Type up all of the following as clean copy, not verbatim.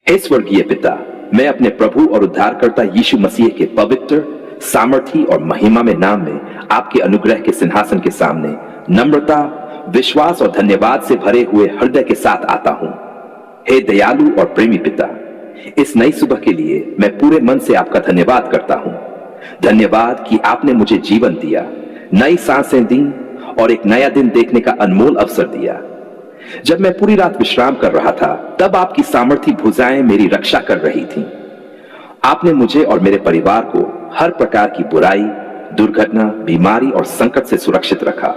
हे स्वर्गीय पिता, मैं अपने प्रभु और उद्धारकर्ता यीशु मसीह के पवित्र, सामर्थी और महिमामय नाम में आपके अनुग्रह के सिंहासन के सामने नम्रता, विश्वास और धन्यवाद से भरे हुए हृदय के साथ आता हूं। हे दयालु और प्रेमी पिता, इस नई सुबह के लिए मैं पूरे मन से आपका धन्यवाद करता हूं। धन्यवाद कि आपने मुझे जीवन दिया, नई सांसें दी और एक नया दिन देखने का अनमोल अवसर दिया। जब मैं पूरी रात विश्राम कर रहा था, तब आपकी सामर्थी भुजाएं मेरी रक्षा कर रही थीं। आपने मुझे और मेरे परिवार को हर प्रकार की बुराई, दुर्घटना, बीमारी और संकट से सुरक्षित रखा।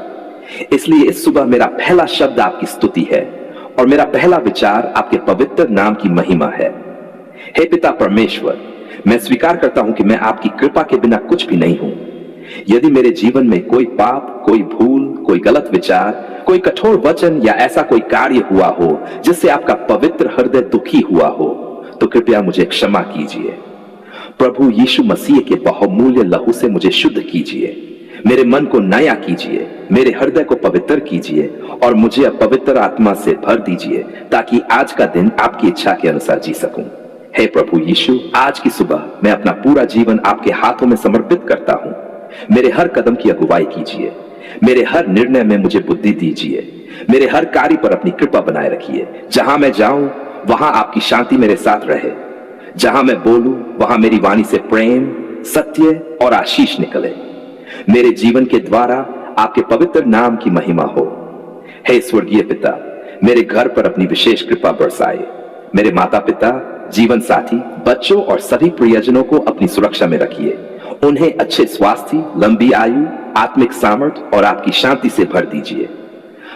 इसलिए इस सुबह मेरा पहला शब्द आपकी स्तुति है और मेरा पहला विचार आपके पवित्र नाम की महिमा है। हे पिता परमेश्वर, मैं स्वीकार करता हूं कि मैं आपकी कृपा के बिना कुछ भी नहीं हूं। यदि मेरे जीवन में कोई पाप, कोई भूल, कोई गलत विचार, कोई कठोर वचन या ऐसा कोई कार्य हुआ हो जिससे आपका पवित्र हृदय दुखी हुआ हो, तो कृपया मुझे क्षमा कीजिए। प्रभु यीशु मसीह के बहुमूल्य लहू से मुझे शुद्ध कीजिए। मेरे मन को नया कीजिए, मेरे हृदय को पवित्र कीजिए और मुझे पवित्र आत्मा से भर दीजिए, ताकि आज का दिन आपकी इच्छा के अनुसार जी सकूं। हे प्रभु यीशु, आज की सुबह मैं अपना पूरा जीवन आपके हाथों में समर्पित करता हूं। मेरे हर कदम की अगुवाई कीजिए, मेरे हर निर्णय में मुझे बुद्धि दीजिए, मेरे हर कार्य पर अपनी कृपा बनाए रखिए। जहां मैं जाऊं वहां आपकी शांति मेरे साथ रहे। जहां मैं बोलूं वहां मेरी वाणी से प्रेम, सत्य और आशीष निकले। मेरे जीवन के द्वारा आपके पवित्र नाम की महिमा हो। हे स्वर्गीय पिता, मेरे घर पर अपनी विशेष कृपा बरसाए। मेरे माता पिता, जीवन साथी, बच्चों और सभी प्रियजनों को अपनी सुरक्षा में रखिए। उन्हें अच्छे स्वास्थ्य, लंबी आयु, आत्मिक सामर्थ्य और आपकी शांति से भर दीजिए।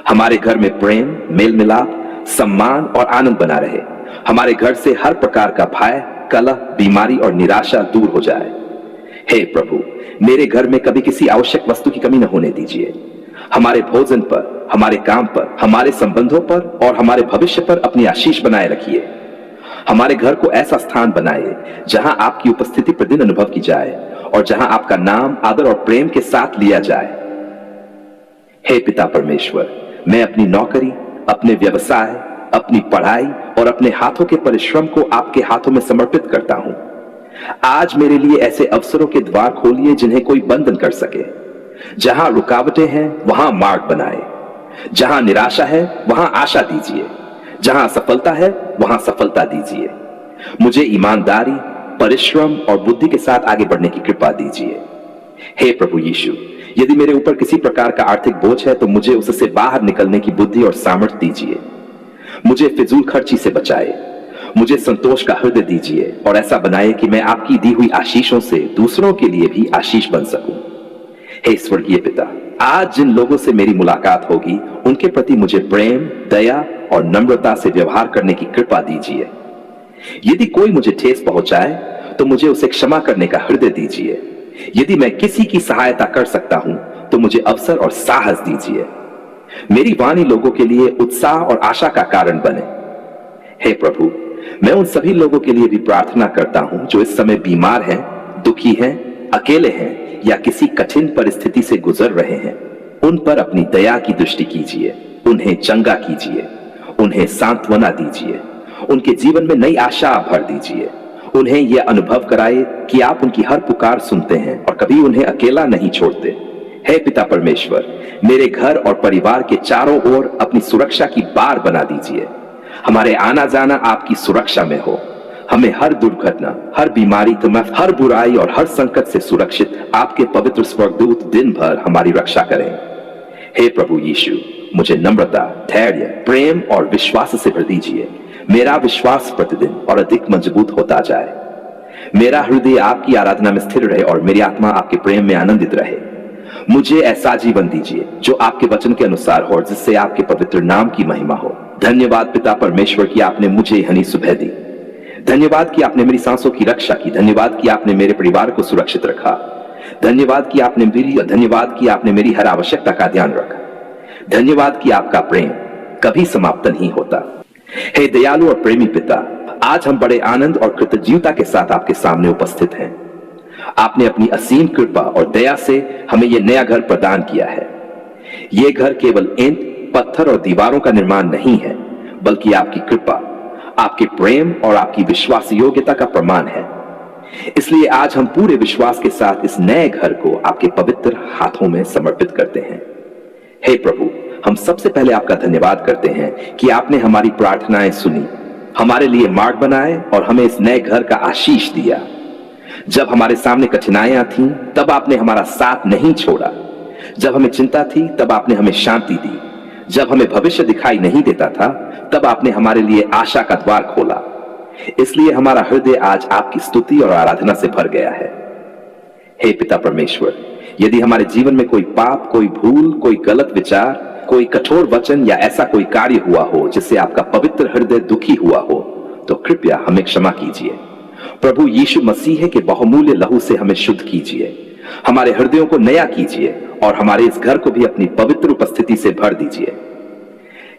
हमारे घर में प्रेम, मेल मिलाप, सम्मान और आनंद बना रहे। हमारे घर से हर प्रकार का भय, कलह, बीमारी और निराशा दूर हो जाए। हे प्रभु, मेरे घर में कभी किसी आवश्यक वस्तु की कमी न होने दीजिए। हमारे भोजन पर, हमारे काम पर, हमारे संबंधों पर और हमारे भविष्य पर अपनी आशीष बनाए रखिए। हमारे घर को ऐसा स्थान बनाए जहां आपकी उपस्थिति प्रतिदिन अनुभव की जाए और जहां आपका नाम आदर और प्रेम के साथ लिया जाए। हे पिता परमेश्वर, मैं अपनी नौकरी, अपने व्यवसाय, अपनी पढ़ाई और अपने हाथों के परिश्रम को आपके हाथों में समर्पित करता हूं। आज मेरे लिए ऐसे अवसरों के द्वार खोलिए जिन्हें कोई बंद न कर सके। जहां रुकावटें हैं वहां मार्ग बनाए। जहां निराशा है वहां आशा दीजिए। जहां असफलता है वहां सफलता दीजिए। मुझे ईमानदारी, परिश्रम और बुद्धि के साथ आगे बढ़ने की कृपा दीजिए। हे प्रभु यीशु, यदि मेरे ऊपर किसी प्रकार का आर्थिक बोझ है तो मुझे उससे बाहर निकलने की बुद्धि और सामर्थ्य दीजिए। मुझे फिजूल खर्ची से बचाए। मुझे संतोष का हृदय दीजिए और ऐसा बनाए कि मैं आपकी दी हुई आशीषों से दूसरों के लिए भी आशीष बन सकूं। हे स्वर्गीय पिता, आज जिन लोगों से मेरी मुलाकात होगी उनके प्रति मुझे प्रेम, दया और नम्रता से व्यवहार करने की कृपा दीजिए। यदि कोई मुझे ठेस पहुंचाए तो मुझे उसे क्षमा करने का हृदय दीजिए। यदि मैं किसी की सहायता कर सकता हूं तो मुझे अवसर और साहस दीजिए। मेरी वाणी लोगों के लिए उत्साह और आशा का कारण बने। हे प्रभु, मैं उन सभी लोगों के लिए भी प्रार्थना करता हूं जो इस समय बीमार हैं, दुखी हैं, अकेले हैं या किसी कठिन परिस्थिति से गुजर रहे हैं। उन पर अपनी दया की दृष्टि कीजिए, उन्हें चंगा कीजिए, उन्हें सांत्वना दीजिए, उनके जीवन में नई आशा भर दीजिए। उन्हें यह अनुभव कराए कि आप उनकी हर पुकार सुनते हैं और कभी उन्हें अकेला नहीं छोड़ते। हे पिता परमेश्वर, मेरे घर और परिवार के चारों ओर अपनी सुरक्षा की बाड़ बना दीजिए। हमारे आना जाना आपकी सुरक्षा में हो। हमें हर दुर्घटना, हर बीमारी, हर बुराई और हर संकट से सुरक्षित आपके पवित्र स्वर्गदूत दिन भर हमारी रक्षा करें। हे प्रभु यीशु, मुझे नम्रता, धैर्य, प्रेम और विश्वास से भर दीजिए। मेरा विश्वास प्रतिदिन और अधिक मजबूत होता जाए। मेरा हृदय आपकी आराधना में स्थिर रहे और मेरी आत्मा आपके प्रेम में आनंदित रहे। मुझे ऐसा जीवन दीजिए जो आपके वचन के अनुसार हो और जिससे आपके पवित्र नाम की महिमा हो। धन्यवाद पिता परमेश्वर कि आपने मुझे यह नई सुबह दी। धन्यवाद कि आपने मेरी सांसों की रक्षा की। धन्यवाद कि आपने मेरे परिवार को सुरक्षित रखा। धन्यवाद कि आपने मेरी हर आवश्यकता का ध्यान रखा। धन्यवाद कि आपका प्रेम कभी समाप्त नहीं होता। हे दयालु और प्रेमी पिता, आज हम बड़े आनंद और कृतज्ञता के साथ आपके सामने उपस्थित हैं। आपने अपनी असीम कृपा और दया से हमें यह नया घर प्रदान किया है। यह घर केवल ईंट, पत्थर और दीवारों का निर्माण नहीं है, बल्कि आपकी कृपा, आपके प्रेम और आपकी विश्वास योग्यता का प्रमाण है। इसलिए आज हम पूरे विश्वास के साथ इस नए घर को आपके पवित्र हाथों में समर्पित करते हैं। हे प्रभु, हम सबसे पहले आपका धन्यवाद करते हैं कि आपने हमारी प्रार्थनाएं सुनी, हमारे लिए मार्ग बनाए और हमें इस नए घर का आशीष दिया। जब हमारे सामने कठिनाइयां थीं, तब आपने हमारा साथ नहीं छोड़ा। जब हमें चिंता थी, तब आपने हमें शांति दी। जब हमें भविष्य दिखाई नहीं देता था, तब आपने हमारे लिए आशा का द्वार खोला। इसलिए हमारा हृदय आज आपकी स्तुति और आराधना से भर गया है। हे पिता परमेश्वर, यदि हमारे जीवन में कोई पाप, कोई भूल, कोई गलत विचार, कोई कठोर वचन या ऐसा कोई कार्य हुआ हो जिससे आपका पवित्र हृदय दुखी हुआ हो, तो कृपया हमें क्षमा कीजिए। प्रभु यीशु मसीह के बहुमूल्य लहू से हमें शुद्ध कीजिए, हमारे हृदयों को नया कीजिए और हमारे इस घर को भी अपनी पवित्र उपस्थिति से भर दीजिए।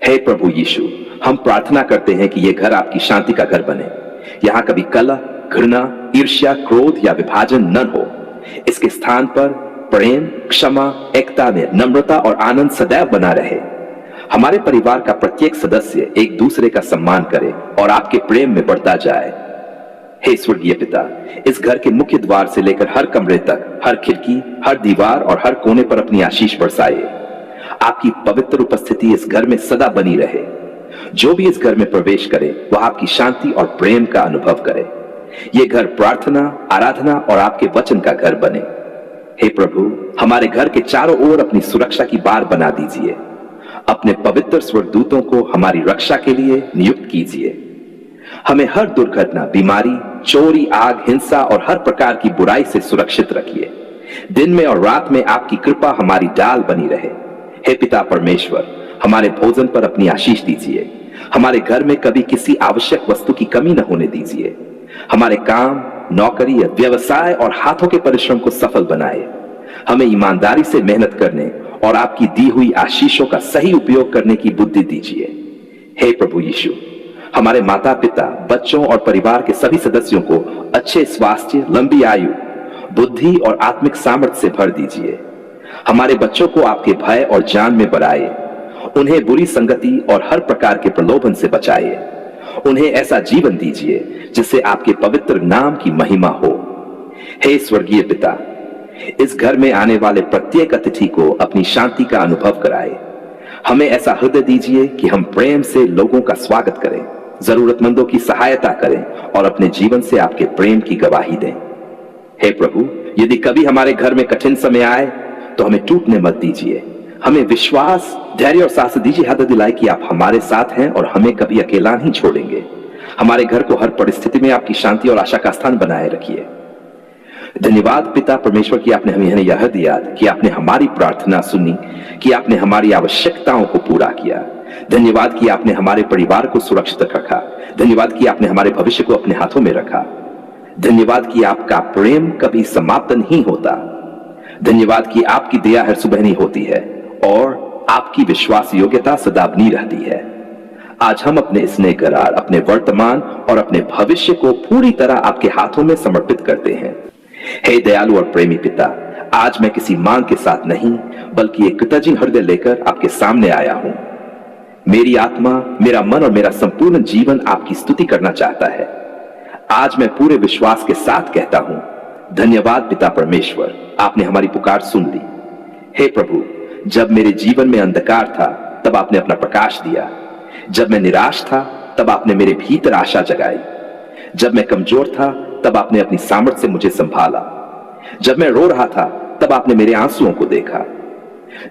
हे प्रभु यीशु, हम प्रार्थना करते हैं कि यह घर आपकी शांति का घर बने। यहां कभी कलह, घृणा, ईर्ष्या, क्रोध या विभाजन न हो। इसके स्थान पर प्रेम, क्षमा, एकता में नम्रता और आनंद सदैव बना रहे। हमारे परिवार का प्रत्येक सदस्य एक दूसरे का सम्मान करे और आपके प्रेम में बढ़ता जाए। हे स्वर्गीय पिता, इस घर के मुख्य द्वार से लेकर हर कमरे तक, हर खिड़की, हर दीवार और हर कोने पर अपनी आशीष बरसाए। आपकी पवित्र उपस्थिति इस घर में सदा बनी रहे। जो भी इस घर में प्रवेश करे वह आपकी शांति और प्रेम का अनुभव करे। यह घर प्रार्थना, आराधना और आपके वचन का घर बने। हे प्रभु, हमारे घर के चारों ओर अपनी सुरक्षा की बाड़ बना दीजिए। अपने पवित्र स्वर्गदूतों को हमारी रक्षा के लिए नियुक्त कीजिए। हमें हर दुर्घटना, बीमारी, चोरी, आग, हिंसा और हर प्रकार की बुराई से सुरक्षित रखिए। दिन में और रात में आपकी कृपा हमारी ढाल बनी रहे। हे पिता परमेश्वर, हमारे भोजन पर अपनी आशीष दीजिए। हमारे घर में कभी किसी आवश्यक वस्तु की कमी न होने दीजिए। हमारे काम, नौकरी, व्यवसाय और हाथों के परिश्रम को सफल बनाए। हमें ईमानदारी से मेहनत करने और आपकी दी हुई आशीषों का सही उपयोग करने की बुद्धि दीजिए। हे प्रभु यीशु, हमारे माता पिता, बच्चों और परिवार के सभी सदस्यों को अच्छे स्वास्थ्य, लंबी आयु, बुद्धि और आत्मिक सामर्थ्य से भर दीजिए। हमारे बच्चों को आपके भय और ज्ञान में बढ़ाए। उन्हें बुरी संगति और हर प्रकार के प्रलोभन से बचाइए। उन्हें ऐसा जीवन दीजिए जिससे आपके पवित्र नाम की महिमा हो। हे स्वर्गीय पिता, इस घर में आने वाले प्रत्येक अतिथि को अपनी शांति का अनुभव कराए। हमें ऐसा हृदय दीजिए कि हम प्रेम से लोगों का स्वागत करें, जरूरतमंदों की सहायता करें और अपने जीवन से आपके प्रेम की गवाही दें। हे प्रभु, यदि कभी हमारे घर में कठिन समय आए तो हमें टूटने मत दीजिए। हमें विश्वास, धैर्य और साहस दीजिए। याद दिलाए कि आप हमारे साथ हैं और हमें कभी अकेला नहीं छोड़ेंगे। हमारे घर को हर परिस्थिति में आपकी शांति और आशा का स्थान बनाए रखिए। धन्यवाद पिता परमेश्वर कि आपने हमें यह दिया कि आपने हमारी प्रार्थना सुनी, कि आपने हमारी आवश्यकताओं को पूरा किया। धन्यवाद कि आपने हमारे परिवार को सुरक्षित रखा। धन्यवाद कि आपने हमारे भविष्य को अपने हाथों में रखा। धन्यवाद कि आपका प्रेम कभी समाप्त नहीं होता। धन्यवाद कि आपकी दया हर सुबह नहीं होती है और आपकी विश्वास योग्यता सदा बनी रहती है। आज हम अपने स्नेह करार, अपने वर्तमान और अपने भविष्य को पूरी तरह आपके हाथों में समर्पित करते हैं। हे दयालु और प्रेमी पिता, आज मैं किसी मांग के साथ नहीं बल्कि एक कृतज्ञ हृदय लेकर आपके सामने आया हूं। मेरी आत्मा, मेरा मन और मेरा संपूर्ण जीवन आपकी स्तुति करना चाहता है। आज मैं पूरे विश्वास के साथ कहता हूं, धन्यवाद पिता परमेश्वर, आपने हमारी पुकार सुन ली। हे प्रभु, जब मेरे जीवन में अंधकार था तब आपने अपना प्रकाश दिया। जब मैं निराश था तब आपने मेरे भीतर आशा जगाई। जब मैं कमजोर था तब आपने अपनी सामर्थ्य से मुझे संभाला। जब मैं रो रहा था तब आपने मेरे आंसुओं को देखा।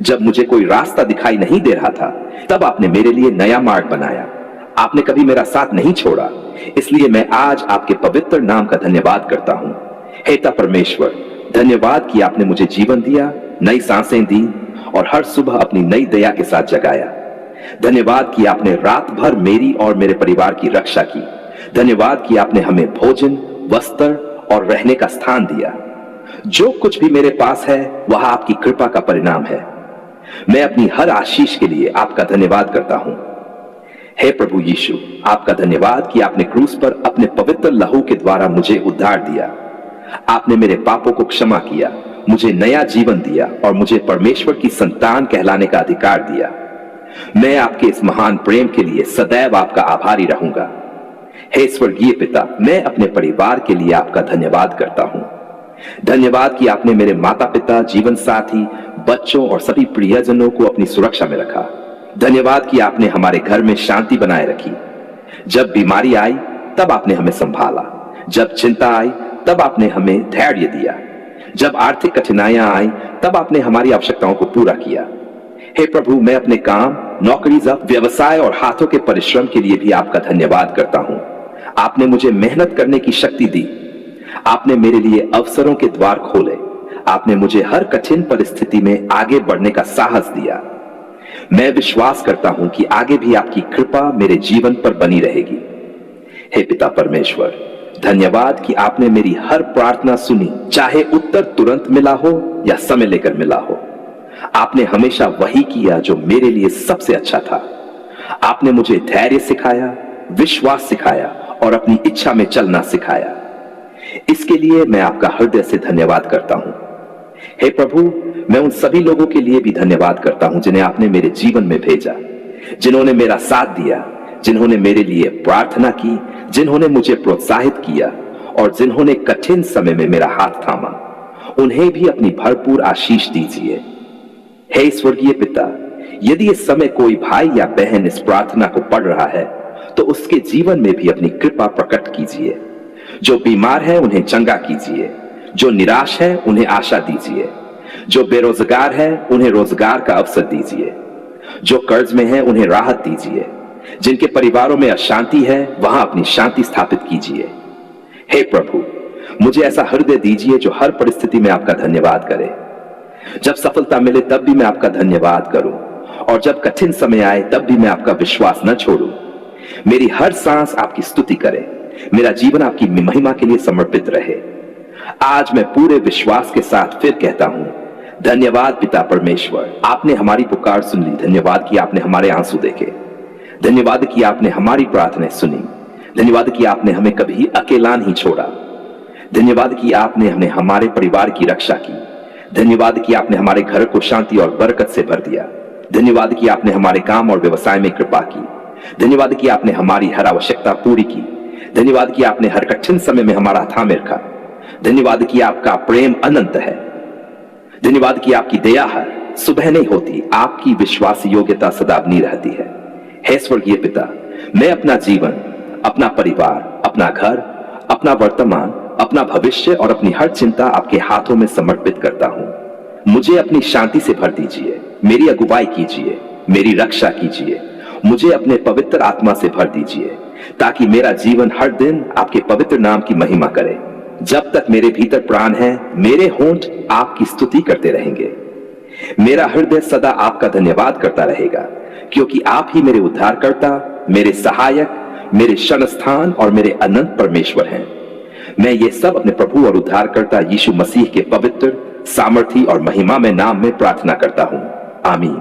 जब मुझे कोई रास्ता दिखाई नहीं दे रहा था तब आपने मेरे लिए नया मार्ग बनाया। आपने कभी मेरा साथ नहीं छोड़ा, इसलिए मैं आज आपके पवित्र नाम का धन्यवाद करता हूं। हे पिता परमेश्वर, धन्यवाद कि आपने मुझे जीवन दिया, नई सांसें दी और हर सुबह अपनी नई दया के साथ जगाया। धन्यवाद कि आपने रात भर मेरी और मेरे परिवार की रक्षा की। धन्यवाद कि आपने हमें भोजन, वस्त्र और रहने का स्थान दिया। जो कुछ भी मेरे पास है वह आपकी कृपा का परिणाम है। मैं अपनी हर आशीष के लिए आपका धन्यवाद करता हूं। हे प्रभु यीशु, आपका धन्यवाद कि आपने क्रूस पर अपने पवित्र लहू के द्वारा मुझे उद्धार दिया। आपने मेरे पापों को क्षमा किया, मुझे नया जीवन दिया और मुझे परमेश्वर की संतान कहलाने का अधिकार दिया। मैं आपके इस महान प्रेम के लिए सदैव आपका आभारी रहूंगा। हे स्वर्गीय पिता, मैं अपने परिवार के लिए आपका धन्यवाद करता हूं। धन्यवाद कि आपने मेरे माता पिता, जीवन साथी, बच्चों और सभी प्रियजनों को अपनी सुरक्षा में रखा। धन्यवाद कि आपने हमारे घर में शांति बनाए रखी। जब बीमारी आई तब आपने हमें संभाला, जब चिंता आई तब आपने हमें धैर्य दिया, जब आर्थिक कठिनाइयां आई तब आपने हमारी आवश्यकताओं को पूरा किया। हे प्रभु, मैं अपने काम, नौकरी, व्यवसाय और हाथों के परिश्रम के लिए भी आपका धन्यवाद करता हूं। आपने मुझे मेहनत करने की शक्ति दी। आपने मेरे लिए अवसरों के द्वार खोले। आपने मुझे हर कठिन परिस्थिति में आगे बढ़ने का साहस दिया। मैं विश्वास करता हूं कि आगे भी आपकी कृपा मेरे जीवन पर बनी रहेगी। हे पिता परमेश्वर, धन्यवाद कि आपने मेरी हर प्रार्थना सुनी, चाहे उत्तर तुरंत मिला हो या समय लेकर मिला हो। आपने हमेशा वही किया जो मेरे लिए सबसे अच्छा था। आपने मुझे धैर्य सिखाया, विश्वास सिखाया और अपनी इच्छा में चलना सिखाया। इसके लिए मैं आपका हृदय से धन्यवाद करता हूं। हे प्रभु, मैं उन सभी लोगों के लिए भी धन्यवाद करता हूं जिन्हें आपने मेरे जीवन में भेजा, जिन्होंने मेरा साथ दिया, जिन्होंने मेरे लिए प्रार्थना की, जिन्होंने मुझे प्रोत्साहित किया और जिन्होंने कठिन समय में मेरा हाथ थामा। उन्हें भी अपनी भरपूर आशीष दीजिए। हे स्वर्गीय पिता, यदि इस समय कोई भाई या बहन इस प्रार्थना को पढ़ रहा है तो उसके जीवन में भी अपनी कृपा प्रकट कीजिए। जो बीमार है उन्हें चंगा कीजिए, जो निराश है उन्हें आशा दीजिए, जो बेरोजगार है उन्हें रोजगार का अवसर दीजिए, जो कर्ज में है उन्हें राहत दीजिए, जिनके परिवारों में अशांति है वहां अपनी शांति स्थापित कीजिए। हे प्रभु, मुझे ऐसा हृदय दीजिए जो हर परिस्थिति में आपका धन्यवाद करे। जब सफलता मिले तब भी मैं आपका धन्यवाद करूं और जब कठिन समय आए तब भी मैं आपका विश्वास न छोड़ूं। मेरी हर सांस आपकी स्तुति करे, मेरा जीवन आपकी महिमा के लिए समर्पित रहे। आज मैं पूरे विश्वास के साथ फिर कहता हूं, धन्यवाद पिता परमेश्वर, आपने हमारी पुकार सुन ली। धन्यवाद कि आपने हमारे आंसू देखे। धन्यवाद कि आपने हमारी प्रार्थनाएं सुनी। धन्यवाद कि आपने हमें कभी अकेला नहीं छोड़ा। धन्यवाद कि आपने हमें हमारे परिवार की रक्षा की। धन्यवाद कि आपने हमारे घर को शांति और बरकत से भर दिया। धन्यवाद कि आपने हमारे काम और व्यवसाय में कृपा की। धन्यवाद कि आपने हमारी हर आवश्यकता पूरी की। धन्यवाद कि आपने हर कठिन समय में हमारा थामे रखा। धन्यवाद कि आपका प्रेम अनंत है। धन्यवाद कि आपकी दया हर सुबह नहीं होती, आपकी विश्वास योग्यता सदा बनी रहती है। हे स्वर्गीय पिता, मैं अपना जीवन, अपना परिवार, अपना घर, अपना वर्तमान, अपना भविष्य और अपनी हर चिंता आपके हाथों में समर्पित करता हूं। मुझे अपनी शांति से भर दीजिए, मेरी अगुवाई कीजिए, मेरी रक्षा कीजिए। मुझे अपने पवित्र आत्मा से भर दीजिए ताकि मेरा जीवन हर दिन आपके पवित्र नाम की महिमा करे। जब तक मेरे भीतर प्राण है, मेरे होंठ आपकी स्तुति करते रहेंगे। मेरा हृदय सदा आपका धन्यवाद करता रहेगा, क्योंकि आप ही मेरे उद्धारकर्ता, मेरे सहायक, मेरे शरण स्थान और मेरे अनंत परमेश्वर हैं। मैं ये सब अपने प्रभु और उद्धारकर्ता यीशु मसीह के पवित्र, सामर्थी और महिमा में नाम में प्रार्थना करता हूं। आमीन।